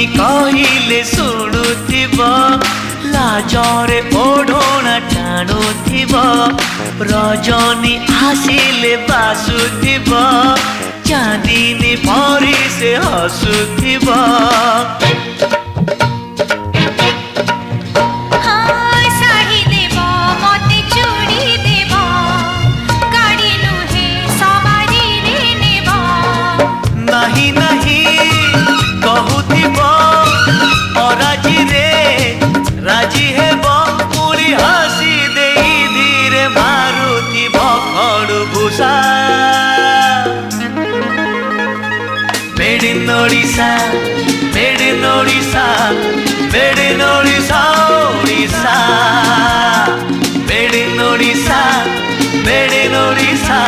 रजनी कहिले शुणुथिब लाजरे ओढ़ना टाणुथिब रजनी आसिले बासुथिब चांदनी परी से हसुथिब नहीं नहीं कहूथिब अराजी रे राजी हेब पुरी हसी दे धीरे मारुथिब खड़भूषा made in Odisha made in Odisha made in Odisha Odisha made in Odisha made in Odisha